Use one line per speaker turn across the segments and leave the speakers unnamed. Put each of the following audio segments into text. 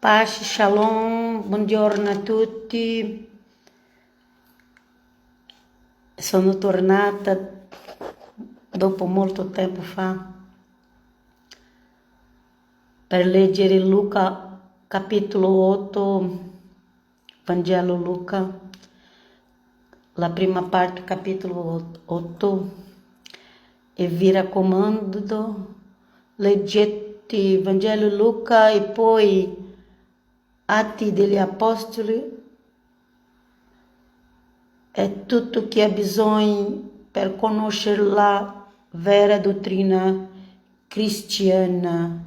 Pace, shalom, buongiorno a tutti. Sono tornata dopo molto tempo fa per leggere Luca capitolo 8, Vangelo Luca, la prima parte capitolo 8, e vi raccomando, leggete Vangelo Luca e poi Atti degli Apostoli. È tutto che ha bisogno per conoscere la vera dottrina cristiana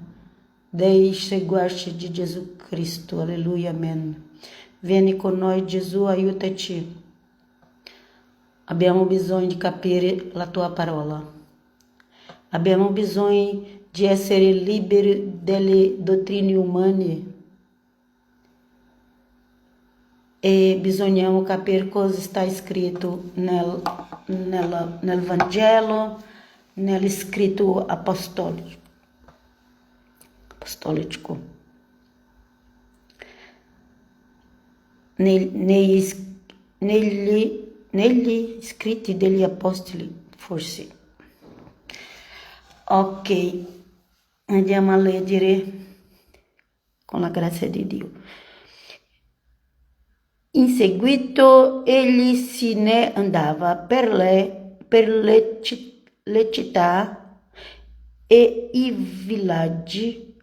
dei seguaci di Gesù Cristo. Alleluia, amen. Vieni con noi, Gesù, aiutaci. Abbiamo bisogno di capire la tua parola. Abbiamo bisogno di essere liberi dalle dottrine umane. E bisogniamo capire cosa está escrito nel Vangelo, nell'escrito apostolico. Negli scritti degli apostoli, forse. Ok, andiamo a leggere con la grazia di Dio. In seguito egli se ne andava per le città e i villaggi,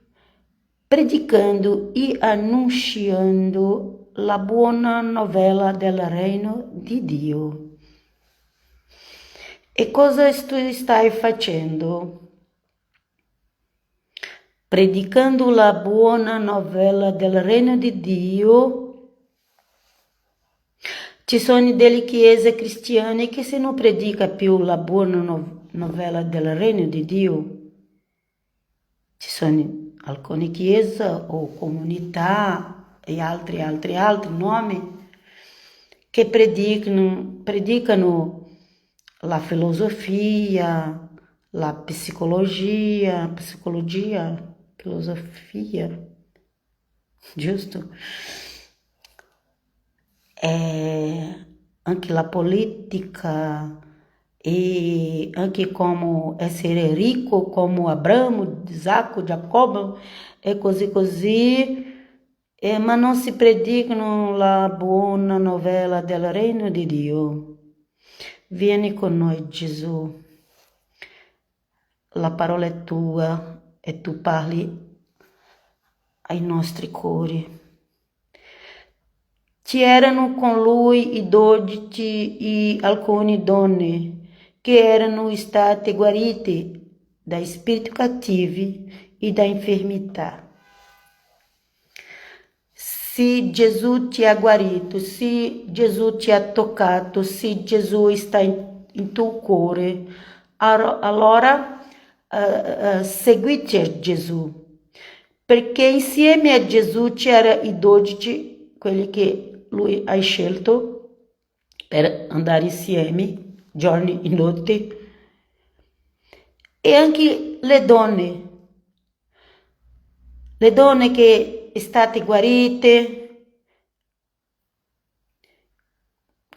predicando e annunciando la buona novella del regno di Dio. E cosa tu stai facendo? Predicando la buona novella del regno di Dio. Ci sono delle chiese cristiane che se non predica più la buona novella del regno di Dio. Ci sono alcune chiese o comunità e altri nomi che predicano la filosofia, la psicologia, filosofia, giusto? Anche la politica e anche come essere ricco come Abramo, Isacco, Giacobbe e così, ma non si predicano la buona novella del regno di Dio. Vieni con noi, Gesù, la parola è tua e tu parli ai nostri cuori. C'erano con lui i 12 e alcune donne che erano state guarite da spiriti cattivi e da infermità. Se Gesù ti ha guarito, se Gesù ti ha toccato, se Gesù sta in tuo cuore, allora seguite Gesù. Perché insieme a Gesù c'erano i 12, quelli che lui ha scelto per andare insieme giorni e notti, e anche le donne che sono state guarite,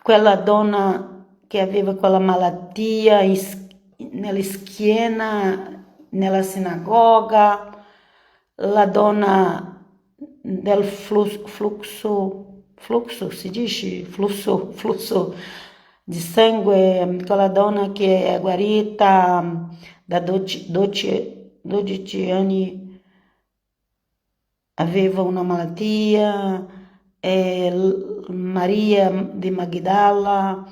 quella donna che aveva quella malattia nella schiena, nella sinagoga, la donna del flusso si dice flusso di sangue, quella donna che è guarita da 12 anni, aveva una malattia, Maria di Magdala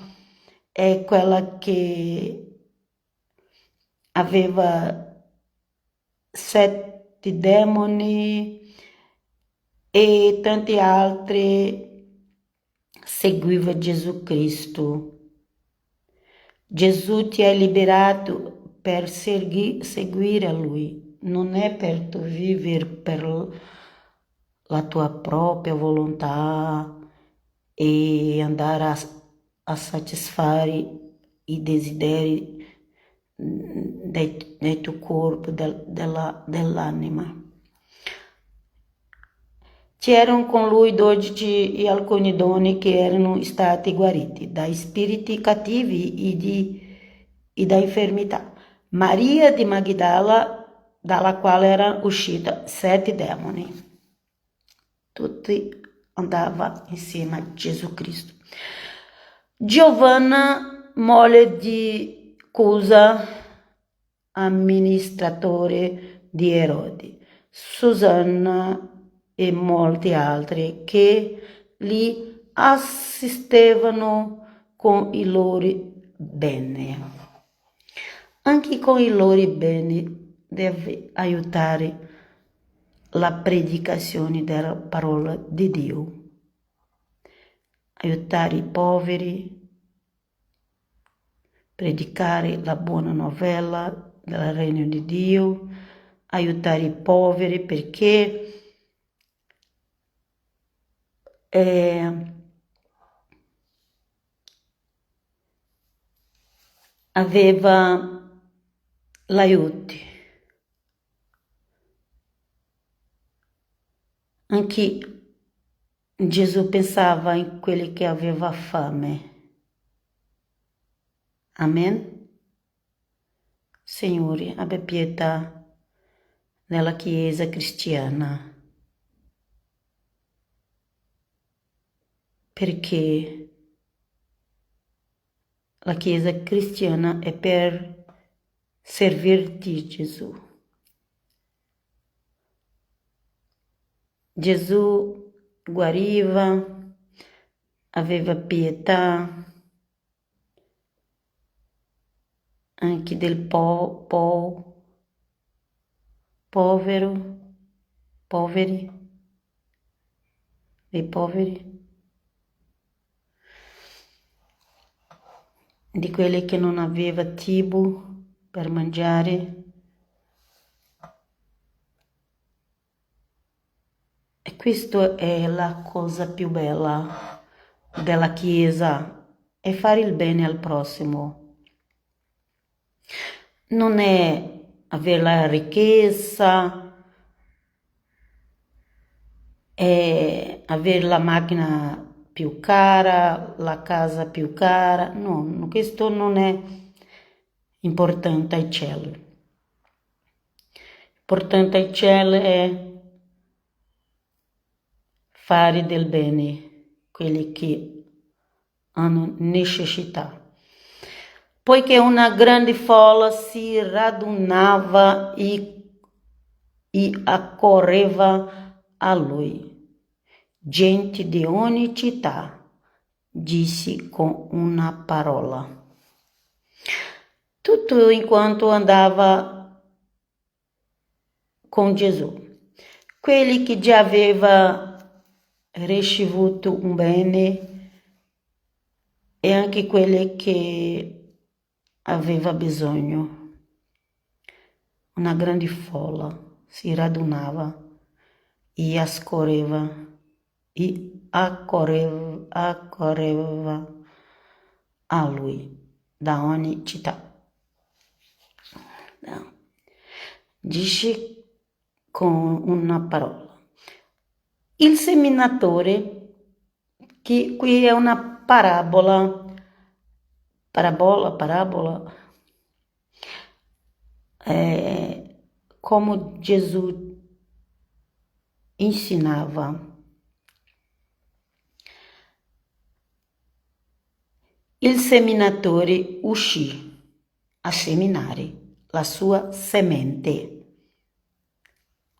è quella che aveva 7 demoni e tanti altri. Seguiva Gesù Cristo. Gesù ti ha liberato per seguire a Lui, non è per tu vivere per la tua propria volontà e andare a soddisfare i desideri del tuo corpo, dell'anima. C'erano con lui 12 e alcuni doni che erano stati guariti da spiriti cattivi e da infermità. Maria di Magdala, dalla quale erano usciti 7 demoni. Tutti andavano insieme a Gesù Cristo. Giovanna, moglie di Cusa, amministratore di Erode, Susanna e molti altri che li assistevano con i loro beni. Anche con i loro beni deve aiutare la predicazione della parola di Dio, aiutare i poveri, predicare la buona novella del regno di Dio, aiutare i poveri perché aveva l'aiuto. Anche Gesù pensava in quelli che aveva fame. Amen? Signore, abbia pietà nella Chiesa cristiana, perché la Chiesa cristiana è per servirti, Gesù. Gesù guariva, aveva pietà anche del poveri, dei poveri, di quelli che non aveva cibo per mangiare. E questa è la cosa più bella della Chiesa, è fare il bene al prossimo. Non è avere la ricchezza, è avere la macchina più cara, la casa più cara. No, questo non è importante al cielo. Importante al cielo è fare del bene, quelli che hanno necessità. Poiché una grande folla si radunava e accorreva a lui. Gente di ogni città, disse con una parola. Tutto enquanto andava con Gesù. Quelli che già aveva ricevuto un bene e anche quelli che aveva bisogno. Una grande folla si radunava e accorreva a lui da ogni città. Dice con una parola. Il seminatore, che qui è una parabola, come Gesù ensinava. Il seminatore uscì a seminare la sua semente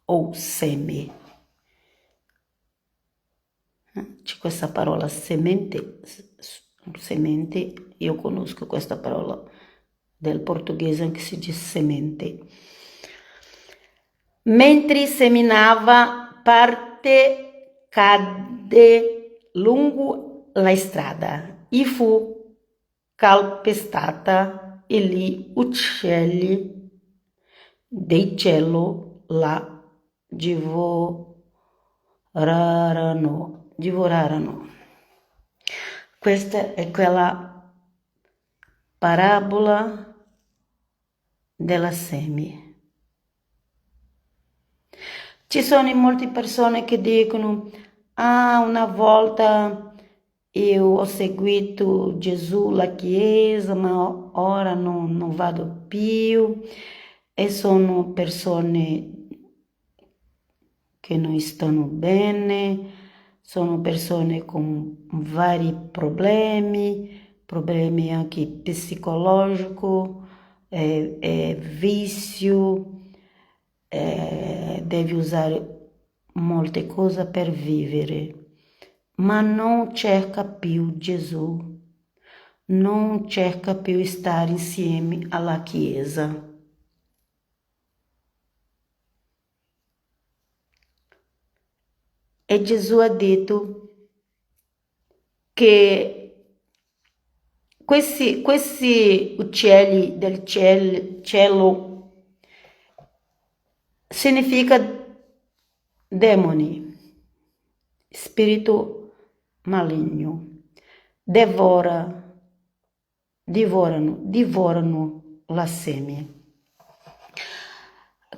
o seme. C'è questa parola semente, io conosco questa parola del portoghese che si dice semente. Mentre seminava, parte cadde lungo la strada e fu calpestata e gli uccelli del cielo la divorarono. Questa è quella parabola della seme. Ci sono molte persone che dicono, una volta eu ho seguito Gesù alla chiesa, ma ora non vado più. E sono persone che non stanno bene, sono persone con vari problemi anche psicologici, vício, deve usare molte cose per vivere, ma non cerca più Gesù, non cerca più stare insieme alla Chiesa. E Gesù ha detto che questi uccelli del cielo significa demoni, spirito maligno, divorano la seme.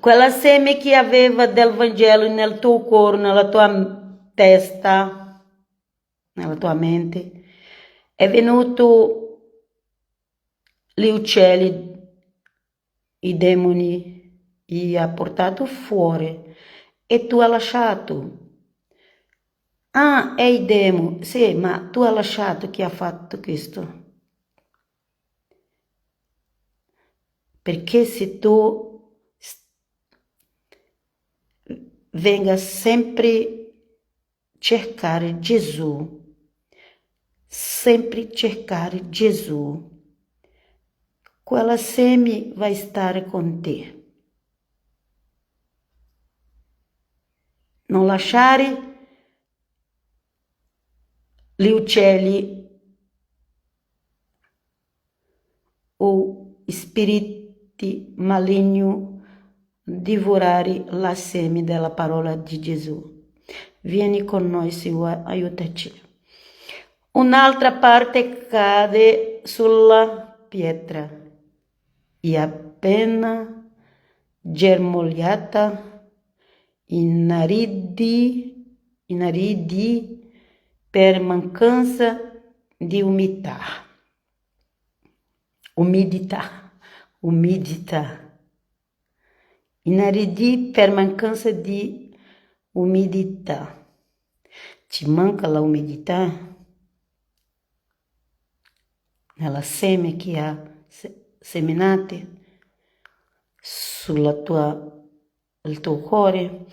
Quella seme che aveva del Vangelo nel tuo cuore, nella tua testa, nella tua mente, è venuto gli uccelli, i demoni, e ha portato fuori e tu hai lasciato. È il demone, sì, ma tu hai lasciato chi ha fatto questo. Perché se tu venga sempre cercare Gesù, sempre cercare Gesù, quella seme vai stare con te. Non lasciare gli uccelli o spiriti maligni divorare la seme della parola di Gesù. Vieni con noi, Signore, aiutaci. Un'altra parte cade sulla pietra e appena germogliata inaridì per mancanza di umidità. Inaridì per mancanza di umidità. Ci manca la umidità nella seme che ha seminate il tuo cuore.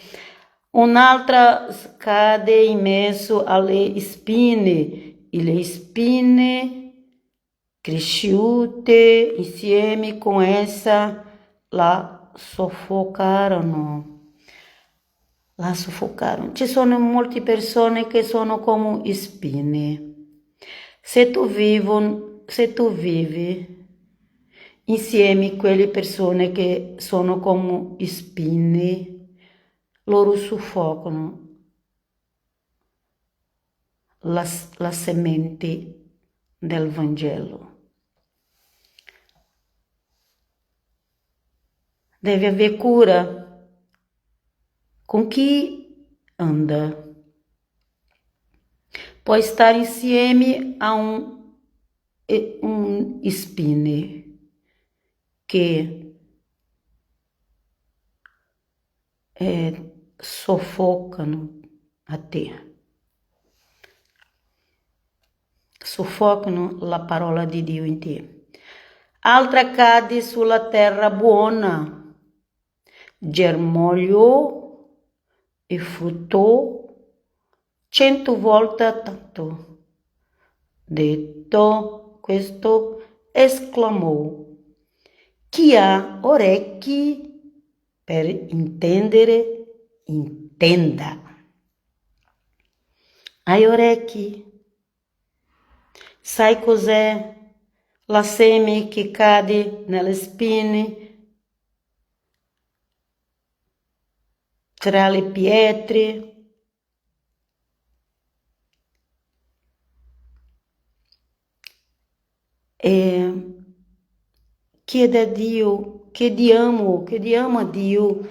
Un'altra cade in mezzo alle spine, e le spine cresciute insieme con essa la soffocarono. Ci sono molte persone che sono come spine. Se tu vivi insieme a quelle persone che sono come spine, loro soffocano la semente del Vangelo. Deve avere cura con chi anda. Puoi stare insieme a un spine che soffocano a te, soffocano la parola di Dio in te. Altra cade sulla terra buona, germogliò e fruttò 100 volte tanto. Detto questo, esclamò: chi ha orecchi per intendere, intenda. Hai orecchi? Sai cos'è la seme che cade nelle spine, tra le pietre? Chiede a Dio, chiediamo a Dio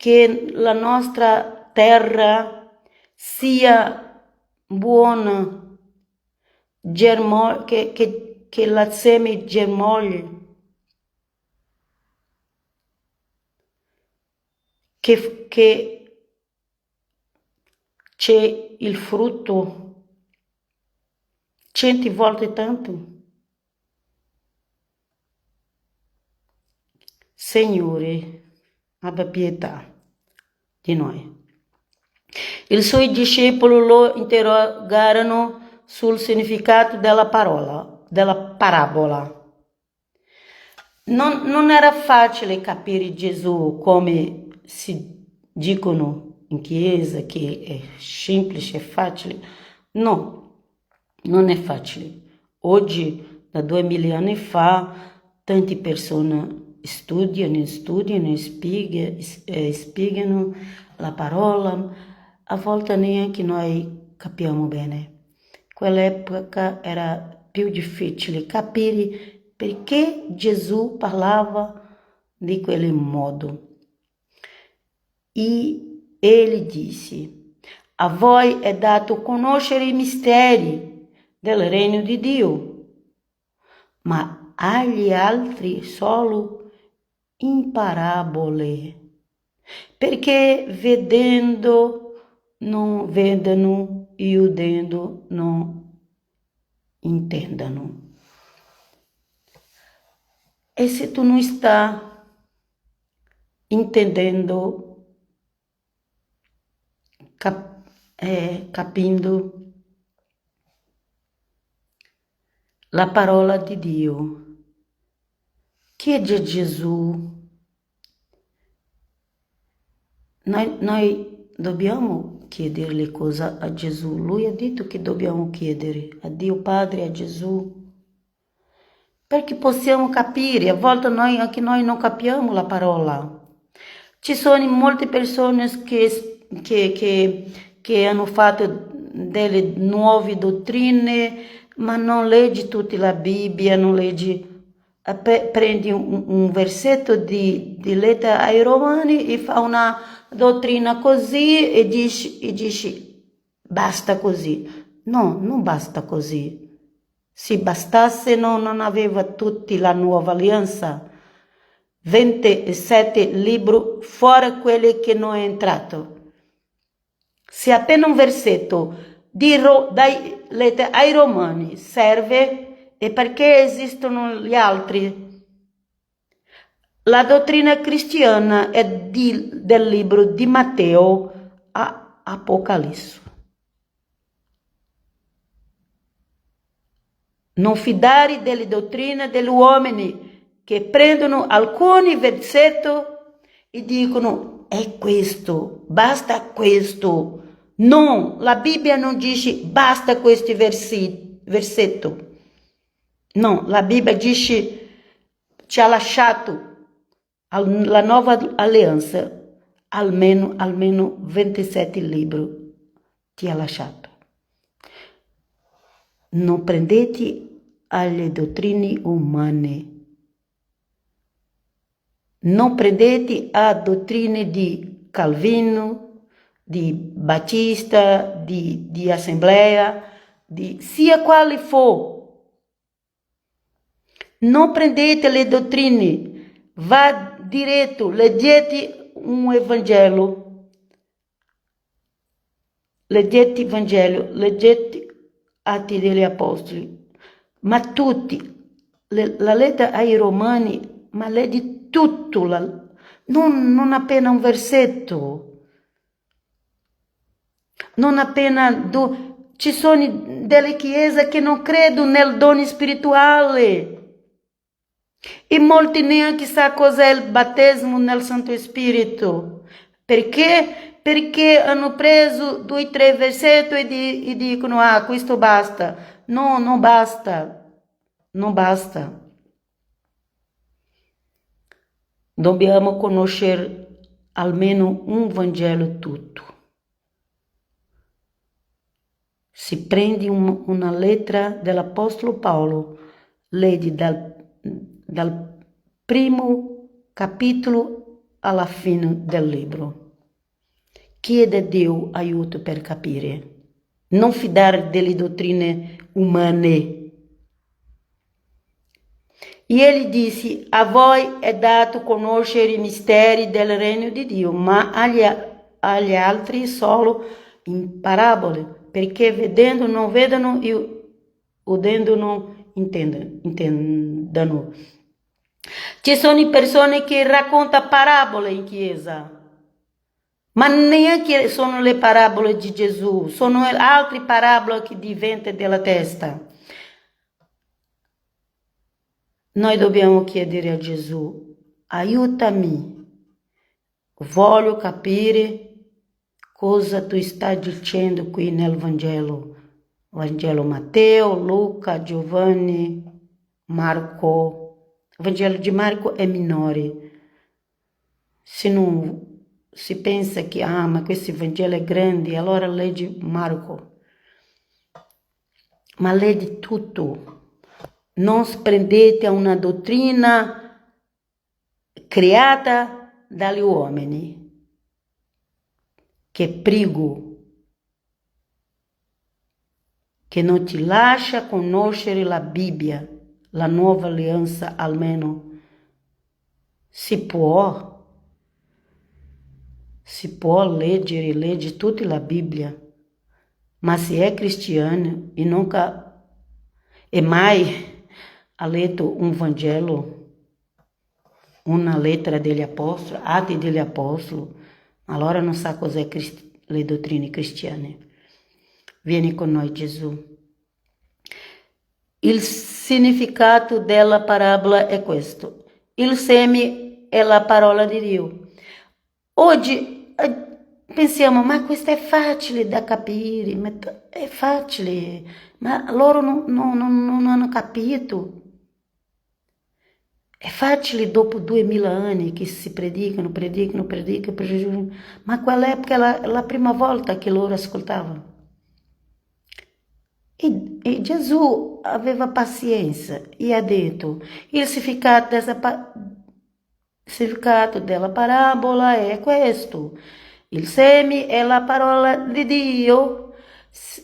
che la nostra terra sia buona, che la seme germogli, che c'è il frutto 100 volte tanto. Signore, abbia pietà di noi. I suoi discepoli lo interrogarono sul significato della parabola. Non era facile capire Gesù come si dicono in chiesa, che è semplice, è facile. No, non è facile. Oggi, da 2000 anni fa, tante persone studiano e spiegano la parola. A volte neanche noi capiamo bene. Quell'epoca era più difficile capire perché Gesù parlava di quel modo. E ele disse: a voi è dato conoscere i misteri del regno di Dio, ma agli altri solo in parabole, perché vedendo non vedano e udendo non entendano. E se tu não está entendendo, capindo la parola di Dio, chiede a Gesù. Noi dobbiamo chiedere le cose a Gesù. Lui ha detto che dobbiamo chiedere a Dio Padre, a Gesù, perché possiamo capire. A volte anche noi non capiamo la parola. Ci sono molte persone che hanno fatto delle nuove dottrine, ma non leggi tutta la Bibbia, non leggi. Prendi un versetto di lettera ai Romani e fa una dottrina così e dici basta così. No, non basta così. Se bastasse non aveva tutti la nuova alleanza. 27 libri fora quelli che non è entrato. Se appena un versetto dai lettere ai Romani serve, e perché esistono gli altri? La dottrina cristiana è del libro di Matteo a Apocalisse. Non fidare delle dottrine degli uomini che prendono alcuni versetti e dicono è questo, basta questo. No, la Bibbia non dice basta questo versetto. No, la Bibbia dice ci ha lasciato la nuova alleanza almeno 27 libri ti ha lasciato. Non prendete alle dottrine umane. Non prendete a dottrine di Calvino, di Battista, di Assemblea, sia quale for. Non prendete le dottrine, va diretto, leggete un Evangelo. Leggete il Vangelo, leggete Atti degli Apostoli, ma tutti, la lettera ai Romani, ma leggi tutto, non appena un versetto, non appena ci sono delle chiese che non credono nel dono spirituale e molti neanche sanno cos'è il battesimo nel Santo Spirito. Perché? Perché hanno preso 2 o 3 versetti e dicono questo basta. No, non basta. Non basta. Dobbiamo conoscere almeno un Vangelo tutto. Se prendi una lettera dell'Apostolo Paolo, leggi dal primo capitolo alla fine del libro. Chiede a Dio aiuto per capire. Non fidare delle dottrine umane. E ele disse, a voi è dato conoscere i misteri del regno di Dio, ma agli altri solo in parabole, perché vedendo non vedono e udendo non intendano. Ci sono persone che raccontano parabole in chiesa, ma neanche sono le parabole di Gesù, sono altre parabole che diventano della testa. Noi dobbiamo chiedere a Gesù, aiutami, voglio capire cosa tu stai dicendo qui nel Vangelo. Vangelo Matteo, Luca, Giovanni, Marco. O Vangelo di Marco è minore. Se non si pensa che, ma questo Vangelo è grande, allora leggi Marco. Ma leggi tutto. Non prendete a una dottrina creata dagli uomini, che prego, che non ti lascia conoscere la Bibbia, la nuova alleanza almeno. Si può leggere tutta la Bibbia, ma se è cristiano e nunca e mai ha letto un Vangelo, una lettera degli apostoli, atti degli apostoli, allora non sa cos'è le dottrine cristiane. Vieni con noi, Gesù. Il significato della parabola è questo. Il seme è la parola di Dio. Oggi pensiamo, ma questo è facile da capire, è facile, ma loro non hanno capito. È facile dopo 2000 anni che si predicano, ma qual è la prima volta che loro ascoltavano? E Gesù aveva pazienza e ha detto, il significato della parabola è questo, il seme è la parola di Dio,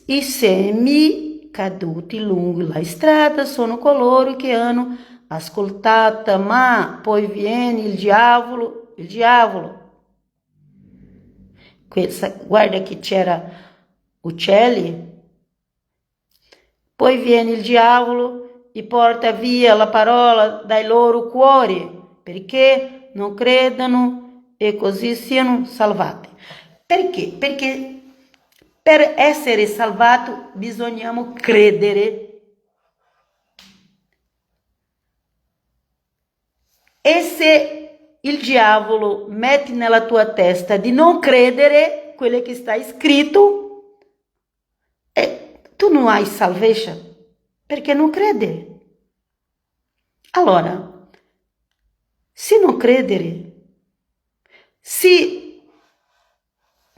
i semi caduti lungo la strada sono coloro che hanno ascoltata, ma poi viene il diavolo. Guarda che c'era uccelli. Poi viene il diavolo e porta via la parola dai loro cuori, perché non credano e così siano salvati. Perché? Perché per essere salvati bisogna credere. E se il diavolo mette nella tua testa di non credere quello che sta scritto, tu non hai salvezza perché non credi. Allora, se non credere, se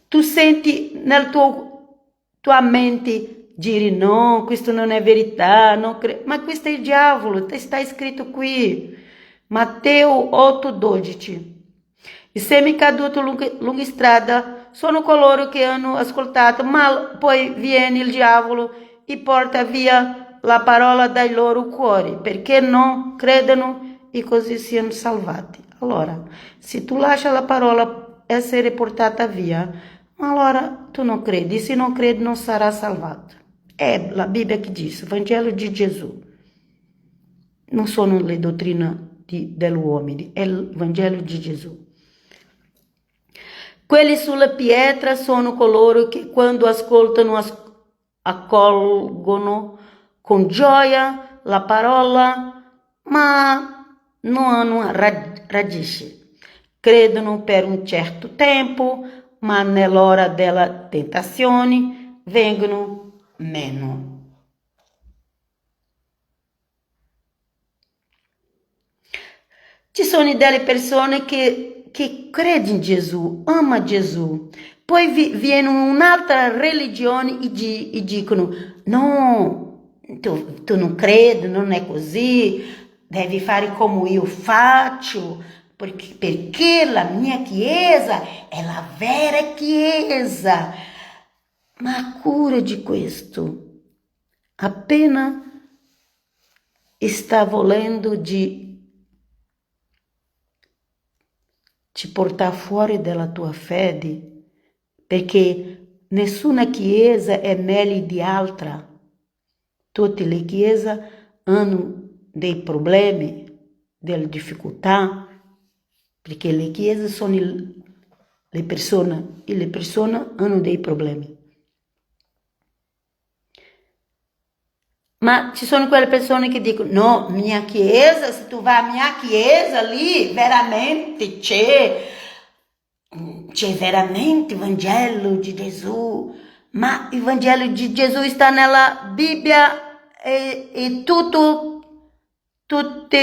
tu senti nella tua mente dire no, questo non è verità, ma questo è il diavolo, sta scritto qui. Matteo 8,12. I semi caduti lungo strada sono coloro che hanno ascoltato, ma poi viene il diavolo e porta via la parola dai loro cuori, perché non credono e così siano salvati. Allora, se tu lascia la parola essere portata via, allora tu non credi, se non credi non sarà salvato. È la Bibbia che dice, il Vangelo di Gesù. Non sono le dottrine dell'uomo, è il Vangelo di Gesù. Quelli sulla pietra sono coloro che quando ascoltano accolgono con gioia la parola, ma non hanno radici. Credono per un certo tempo, ma nell'ora della tentazione vengono meno. Ci sono delle persone che credono in Gesù, ama Gesù, poi viene un'altra religione e dicono, no, tu non credi, non è così, devi fare come io faccio, perché la mia chiesa è la vera chiesa. Ma cura di questo. Appena sta volendo di ti portare fuori dalla tua fede, perché nessuna chiesa è meglio di altra. Tutte le chiese hanno dei problemi, delle difficoltà, perché le chiese sono le persone e le persone hanno dei problemi. Ma ci sono quelle persone che dicono, no, mia chiesa, se tu vai a mia chiesa lì, veramente c'è veramente il Vangelo di Gesù, ma il Vangelo di Gesù sta nella Bibbia e tutte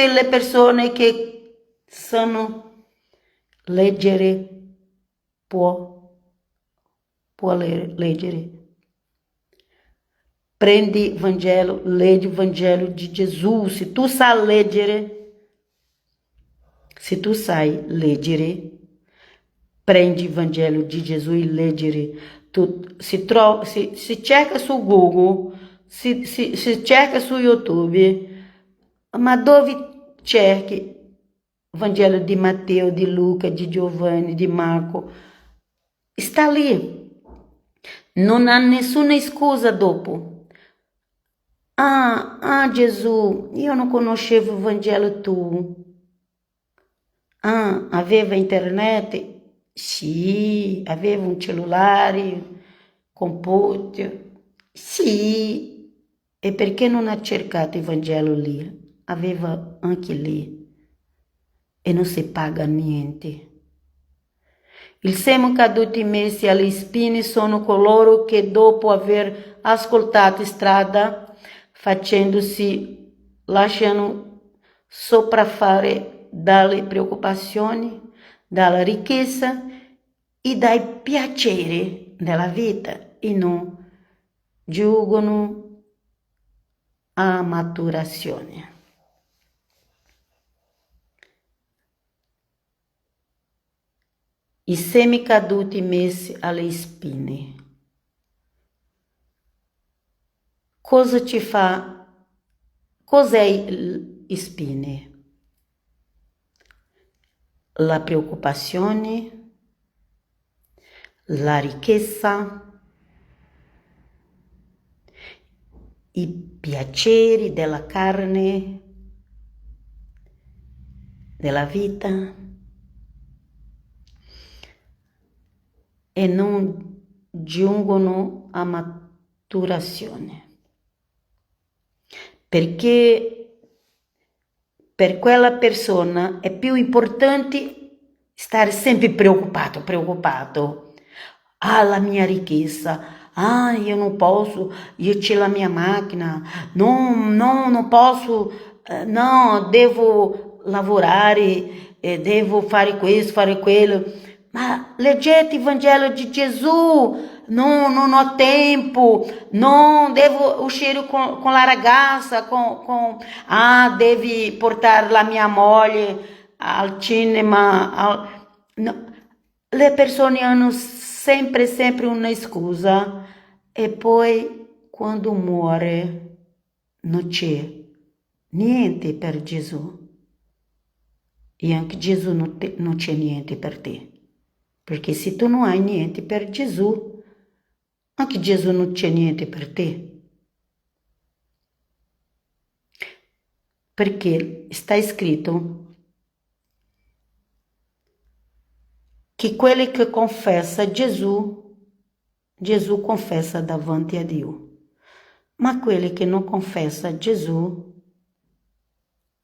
le persone che sanno leggere può leggere. Prendi il Vangelo, leggi il Vangelo di Gesù. Se tu sai leggere, prendi il Vangelo di Gesù e leggere. Se cerca su Google, se cerca su YouTube, ma dove cerchi il Vangelo di Matteo, di Luca, di Giovanni, di Marco, sta lì. Non ha nessuna scusa dopo. Gesù, io non conoscevo il Vangelo tu. Aveva internet? Sì. Aveva un cellulare, computer? Sì. E perché non ha cercato il Vangelo lì? Aveva anche lì. E non si paga niente. Il semo caduti messi alle spine sono coloro che dopo aver ascoltato strada facendosi lasciano sopraffare dalle preoccupazioni, dalla ricchezza e dai piaceri della vita e non giungono a maturazione. I semi caduti messi alle spine. Cosa ti fa? Cos'è spine? La preoccupazione, la ricchezza, i piaceri della carne, della vita e non giungono a maturazione. Perché per quella persona è più importante stare sempre preoccupato. La mia ricchezza, io non posso, io c'ho la mia macchina, non posso, no, devo lavorare, devo fare questo, fare quello. Ma leggete il Vangelo di Gesù, non ho tempo, non devo uscire con la ragazza, devi portare la mia moglie al cinema. No. Le persone hanno sempre una scusa e poi quando muore non c'è niente per Gesù e anche Gesù non c'è niente per te. Perché se tu non hai niente per Gesù, anche Gesù non c'è niente per te. Perché sta scritto che quelli che confessa Gesù confessa davanti a Dio. Ma quelli che non confessa Gesù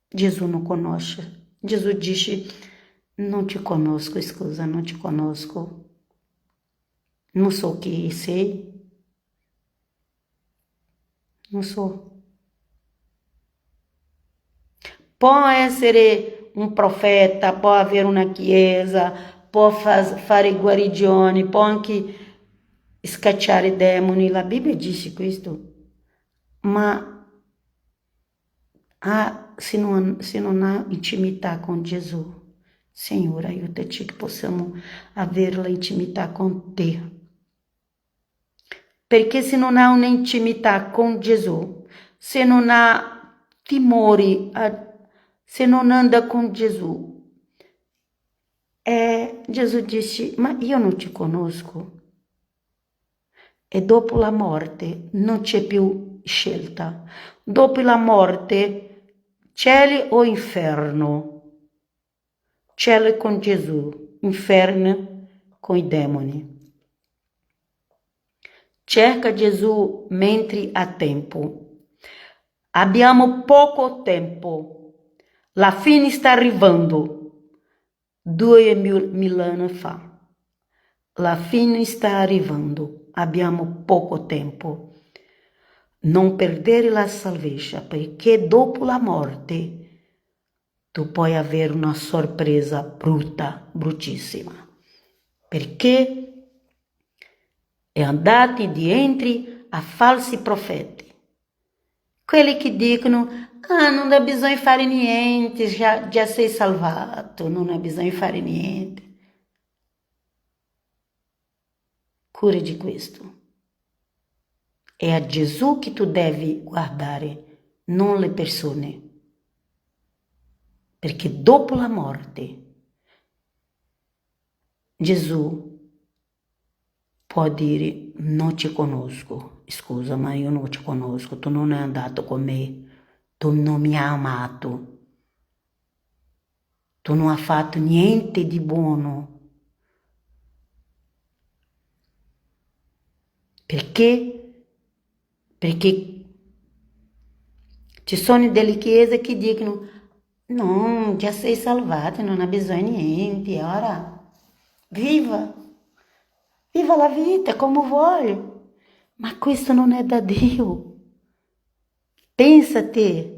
non conosce. Gesù dice, non ti conosco, scusa, non ti conosco. Non so chi sei. Non so. Può essere un profeta, può avere una chiesa, può fare guarigioni, può anche scacciare demoni. La Bibbia dice questo. Ma se non ha intimità con Gesù, Senhor, aiuta-ci che possiamo avere la intimità con te. Perché se non ha un'intimità con Gesù, se non ha timori, se non anda con Gesù, Gesù dice, ma io non ti conosco. E dopo la morte non c'è più scelta. Dopo la morte, cielo o inferno. Cielo con Gesù, inferno con i demoni. Cerca Gesù mentre ha tempo. Abbiamo poco tempo. La fine sta arrivando. 2000 anni fa. La fine sta arrivando. Abbiamo poco tempo. Non perdere la salvezza, perché dopo la morte tu puoi avere una sorpresa brutta, bruttissima. Perché è andati dietro a falsi profeti. Quelli che dicono, non dá bisogno fare niente, já sei salvato, non ha bisogno fare niente. Cura di questo. È a Gesù che tu devi guardare, non le persone. Perché dopo la morte, Gesù può dire, non ti conosco, scusa, ma io non ti conosco, tu non hai andato con me, tu non mi hai amato, tu non hai fatto niente di buono. Perché? Perché ci sono delle chiese che dicono, no, già sei salvato, non hai bisogno di niente, ora viva la vita come vuoi. Ma questo non è da Dio. Pensa a te.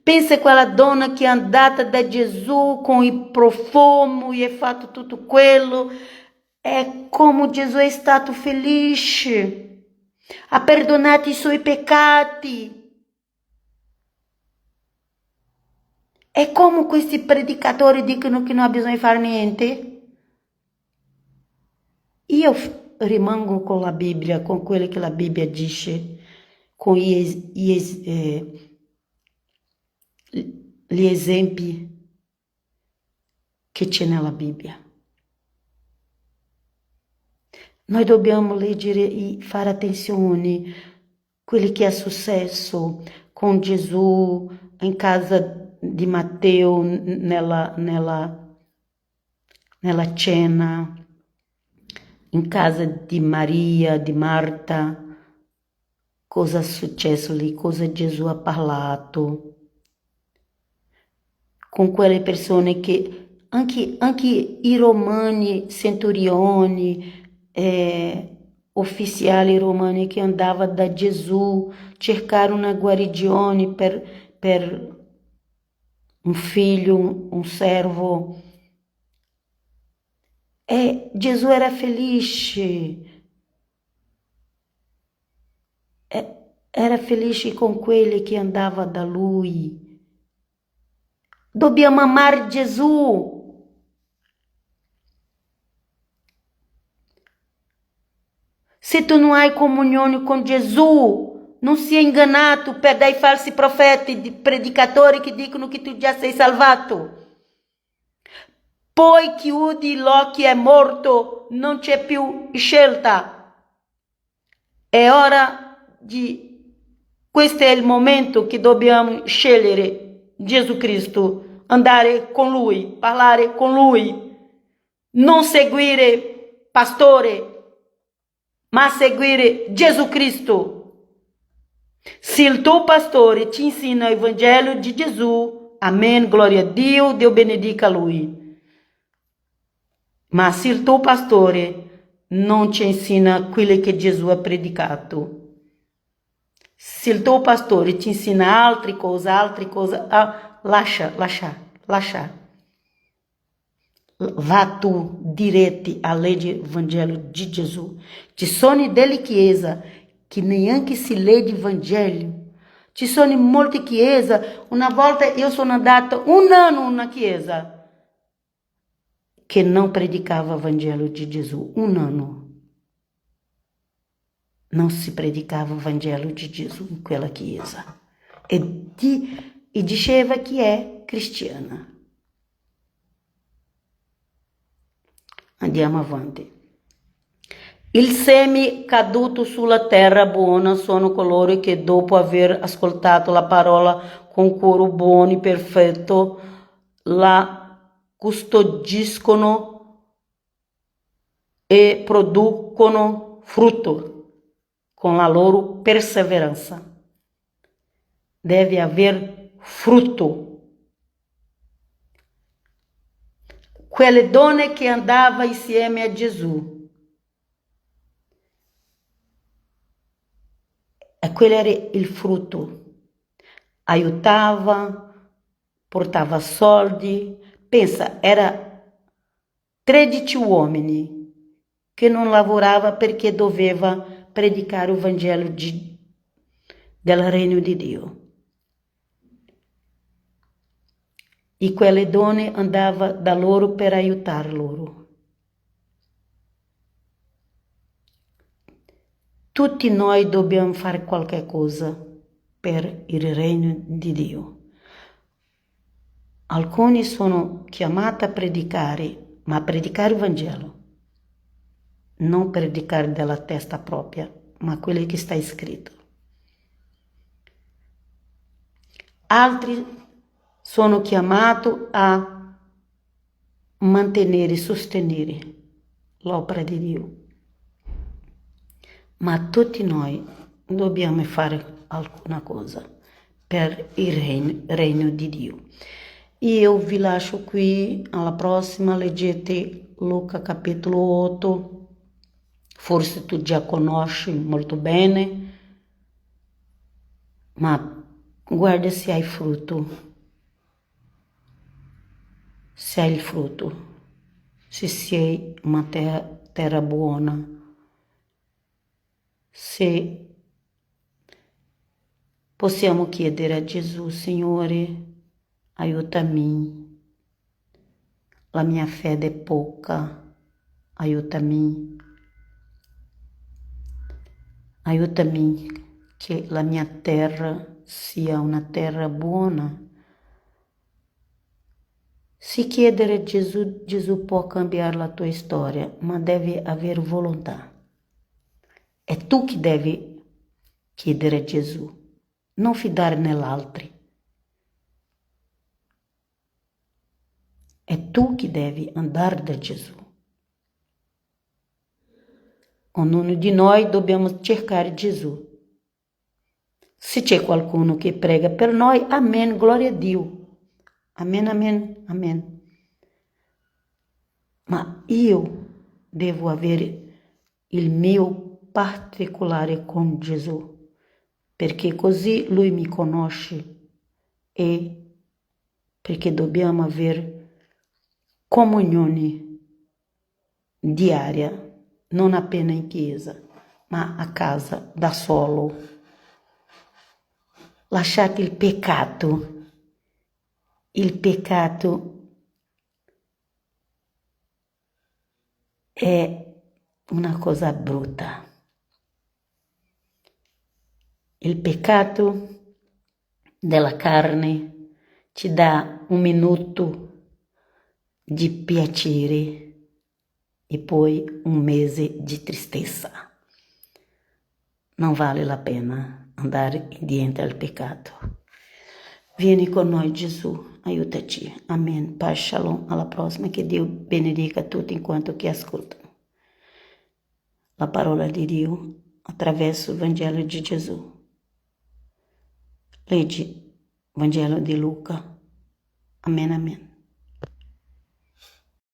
Pensa a quella donna che è andata da Gesù con il profumo e ha fatto tutto quello. È come Gesù è stato felice. Ha perdonato i suoi peccati. È come questi predicatori dicono che non ha bisogno di fare niente. Io rimango con la Bibbia, con quello che la Bibbia dice, con gli esempi che c'è nella Bibbia. Noi dobbiamo leggere e fare attenzione a quello che è successo con Gesù in casa di Matteo nella cena, in casa di Maria, di Marta, cosa è successo lì, cosa Gesù ha parlato con quelle persone che anche i romani, centurioni, ufficiali romani che andavano da Gesù, cercare una guarigione per un figlio, un servo. E Gesù era felice. Era felice con quelli che andavano da lui. Dobbiamo amare Gesù. Se tu non hai comunione con Gesù, non sia inganato per dai falsi profeti, di predicatori che dicono che tu già sei salvato. Poi chiudi l'occhio, è morto, non c'è più scelta. È ora di... Questo è il momento che dobbiamo scegliere Gesù Cristo, andare con Lui, parlare con Lui, non seguire pastore, ma seguire Gesù Cristo. Se il tuo pastore ti insina il Vangelo di Gesù, amen, glória a Dio, Dio benedica Lui. Ma se il tuo pastore non ti insina quello che Gesù ha predicato, se il tuo pastore ti insina altre cose, lascia. Va tu direto a leggere il Vangelo di Gesù. Ci sono delle chiese che neanche si legge il Vangelo. Ci sono molte chiese. Una volta io sono andata un anno in una chiesa. que não predicava o evangelho de Jesus. Um ano. Não se predicava o evangelho de Jesus em quella chiesa. E diceva que é cristiana. Andiamo avanti. Il semi caduto sulla terra buona sono coloro che dopo aver ascoltato la parola con cuore buono e perfetto la custodiscono e producono frutto con la loro perseveranza. Deve haver frutto. Quelle donne che andava insieme a Gesù. E quello era il frutto. Aiutava, portava soldi. Pensa, era 13 uomini che non lavorava perché doveva predicare il Vangelo del Regno di Dio. E quelle donne andava da loro per aiutar loro. Tutti noi dobbiamo fare qualche cosa per il regno di Dio. Alcuni sono chiamati a predicare, ma a predicare il Vangelo. Non predicare della testa propria, ma quello che sta scritto. Altri sono chiamati a mantenere e sostenere l'opera di Dio. Ma tutti noi dobbiamo fare alcuna cosa per il regno di Dio. Io vi lascio qui, alla prossima leggete Luca capitolo 8, forse tu già conosci molto bene, ma guarda se hai frutto, se hai il frutto, se sei una terra buona, se possiamo chiedere a Gesù, Signore, aiutami, la mia fede è poca, aiutami che la mia terra sia una terra buona. Se chiedere a Gesù, Gesù può cambiare la tua storia, ma deve avere volontà. È tu che devi chiedere a Gesù, non fidare nell'altro. È tu che devi andare da Gesù. Ognuno di noi dobbiamo cercare Gesù. Se c'è qualcuno che prega per noi, amen, gloria a Dio. Amen, amen, amen. Ma io devo avere il mio particolare con Gesù, perché così Lui mi conosce e perché dobbiamo avere comunione diaria, non appena in chiesa, ma a casa, da solo. Lasciate il peccato. Il peccato è una cosa brutta. Il peccato della carne ci dà un minuto di piacere e poi un mese di tristezza. Non vale la pena andare dietro al peccato. Vieni con noi Gesù, aiutaci. Amen. Paz, shalom. Alla prossima. Che Dio benedica tutti in quanto che ascoltano la parola di Dio attraverso il Vangelo di Gesù. Leggi il Vangelo di Luca. Amen, amen.